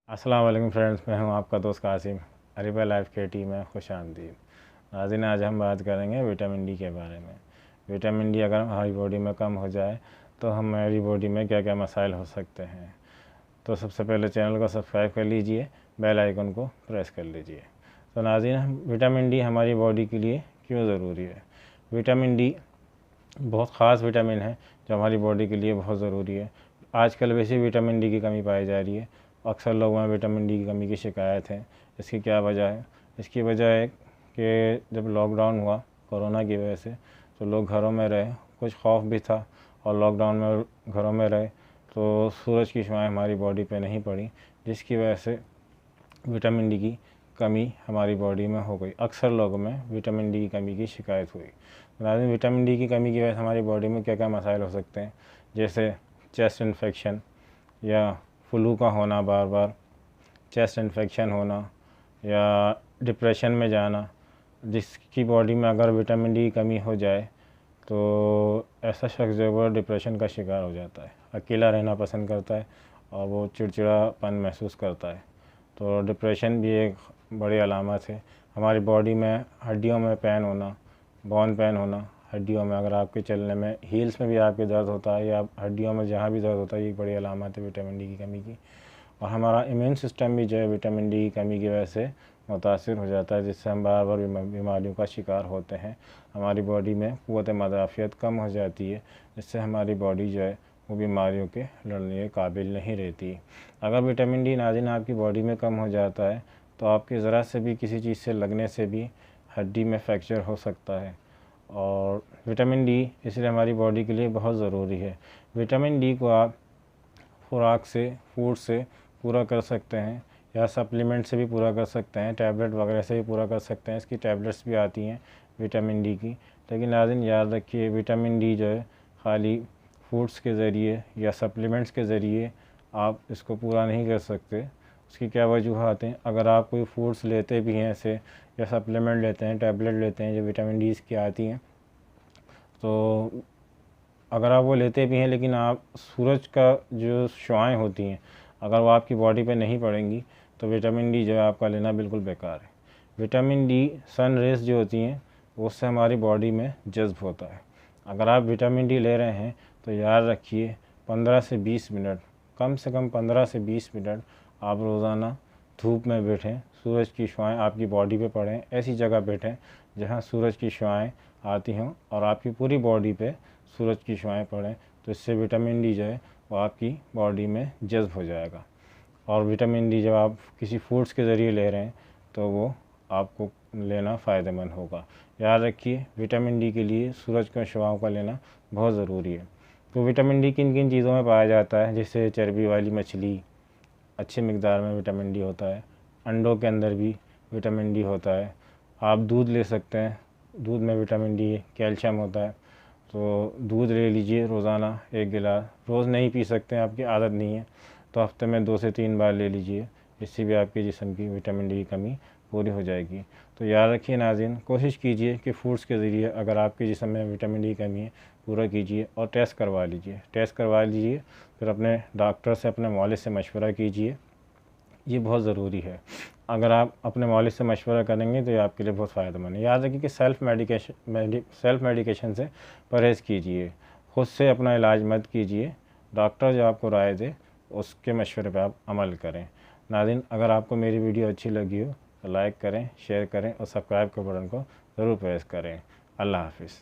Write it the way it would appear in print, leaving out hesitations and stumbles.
अस्सलाम वालेकुम फ्रेंड्स, मैं हूं आपका दोस्त कासिम। अरिबा लाइफ के टीम में खुश आमदीद। नाज़रीन, आज हम बात करेंगे विटामिन डी के बारे में। विटामिन डी अगर हमारी बॉडी में कम हो जाए तो हमारी बॉडी में क्या क्या मसाइल हो सकते हैं। तो सबसे पहले चैनल को सब्सक्राइब कर लीजिए, बेल आइकन को प्रेस कर लीजिए। तो नाज़रीन, विटामिन डी हमारी बॉडी के लिए क्यों ज़रूरी है। विटामिन डी बहुत ख़ास विटामिन है जो हमारी बॉडी के लिए बहुत ज़रूरी है। आजकल वैसे विटामिन डी की कमी पाई जा रही है। अक्सर लोगों में विटामिन डी की कमी की शिकायत है। इसकी क्या वजह है? इसकी वजह है कि जब लॉकडाउन हुआ कोरोना की वजह से, तो लोग घरों में रहे, कुछ खौफ भी था, और लॉकडाउन में घरों में रहे तो सूरज की छाएं हमारी बॉडी पे नहीं पड़ी, जिसकी वजह से विटामिन डी की कमी हमारी बॉडी में हो गई। अक्सर लोगों में विटामिन डी की कमी की शिकायत हुई। लाजिम विटामिन डी की कमी की वजह से हमारी बॉडी में क्या क्या मसाइल हो सकते हैं, जैसे चेस्ट इन्फेक्शन या फ्लू का होना, बार बार चेस्ट इन्फेक्शन होना, या डिप्रेशन में जाना। जिसकी बॉडी में अगर विटामिन डी की कमी हो जाए तो ऐसा शख्स जो है वो डिप्रेशन का शिकार हो जाता है, अकेला रहना पसंद करता है और वो चिड़चिड़ापन महसूस करता है। तो डिप्रेशन भी एक बड़ी अलामत है। हमारी बॉडी में हड्डियों में पेन होना, बोन पेन होना, हड्डियों में अगर आपके चलने में हील्स में भी आपके दर्द होता है या हड्डियों में जहाँ भी दर्द होता है, ये एक बड़ी अलामत है विटामिन डी की कमी की। और हमारा इम्यून सिस्टम भी जो है विटामिन डी की कमी की वजह से मुतासिर हो जाता है, जिससे हम बार बार बीमारियों का शिकार होते हैं। हमारी बॉडी में क़ुव्वत मदाफ़ियत कम हो जाती है, जिससे हमारी बॉडी जो है वो बीमारियों के लड़ने के काबिल नहीं रहती। अगर विटामिन डी नाज़रीन आपकी बॉडी में कम हो जाता है तो आपकी ज़रा से भी किसी चीज़ से लगने से भी हड्डी में फ्रैक्चर हो सकता है। और विटामिन डी इसलिए हमारी बॉडी के लिए बहुत ज़रूरी है। विटामिन डी को आप खुराक से, फूड से पूरा कर सकते हैं या सप्लीमेंट से भी पूरा कर सकते हैं, टैबलेट वगैरह से भी पूरा कर सकते हैं। इसकी टैबलेट्स भी आती हैं विटामिन डी की। लेकिन नाज़रीन याद रखिए, विटामिन डी जो है खाली फूड्स के ज़रिए या सप्लीमेंट्स के ज़रिए आप इसको पूरा नहीं कर सकते। उसकी क्या वजूहत हैं? अगर आप कोई फूड्स लेते भी हैं ऐसे, या सप्लीमेंट लेते हैं, टैबलेट लेते हैं जो विटामिन डी की आती हैं, तो अगर आप वो लेते भी हैं लेकिन आप सूरज का जो शुआएं होती हैं अगर वो आपकी बॉडी पे नहीं पड़ेंगी तो विटामिन डी जो है आपका लेना बिल्कुल बेकार है। विटामिन डी सन रेज़ जो होती हैं उससे हमारी बॉडी में जज्ब होता है। अगर आप विटामिन डी ले रहे हैं तो याद रखिए 15 से 20 मिनट, कम से कम 15 से 20 मिनट आप रोज़ाना धूप में बैठें, सूरज की शुआएं आपकी बॉडी पे पड़ें। ऐसी जगह बैठें जहां सूरज की शुआएं आती हों और आपकी पूरी बॉडी पे सूरज की शुआएं पड़ें, तो इससे विटामिन डी जो है वो आपकी बॉडी में जज्ब हो जाएगा। और विटामिन डी जब आप किसी फूड्स के ज़रिए ले रहे हैं तो वो आपको लेना फ़ायदेमंद होगा। याद रखिए, विटामिन डी के लिए सूरज के शुआओं का लेना बहुत ज़रूरी है। तो विटामिन डी किन किन चीज़ों में पाया जाता है, जैसे चर्बी वाली मछली, अच्छी मिकदार में विटामिन डी होता है। अंडों के अंदर भी विटामिन डी होता है। आप दूध ले सकते हैं, दूध में विटामिन डी, कैल्शियम होता है। तो दूध ले लीजिए रोज़ाना 1 गिलास। रोज़ नहीं पी सकते हैं, आपकी आदत नहीं है, तो हफ्ते में 2 से 3 बार ले लीजिए। इससे भी आपके जिस्म की विटामिन डी की कमी पूरी हो जाएगी। तो याद रखिए नाज़रीन, कोशिश कीजिए कि फूड्स के ज़रिए अगर आपके जिस्म में विटामिन डी की कमी है पूरा कीजिए और टेस्ट करवा लीजिए। फिर अपने डॉक्टर से, अपने मौलिद से मशवरा कीजिए, ये बहुत ज़रूरी है। अगर आप अपने मौलिद से मशवरा करेंगे तो ये आपके लिए बहुत फ़ायदेमंद है। याद रखिए कि सेल्फ़ मेडिकेशन से परहेज़ कीजिए, ख़ुद से अपना इलाज मत कीजिए। डॉक्टर जो आपको राय दे उसके मशवरे पर आप अमल करें। नाज़रीन, अगर आपको मेरी वीडियो अच्छी लगी हो तो लाइक करें, शेयर करें और सब्सक्राइब के बटन को ज़रूर प्रेस करें। अल्लाह हाफ़िज़।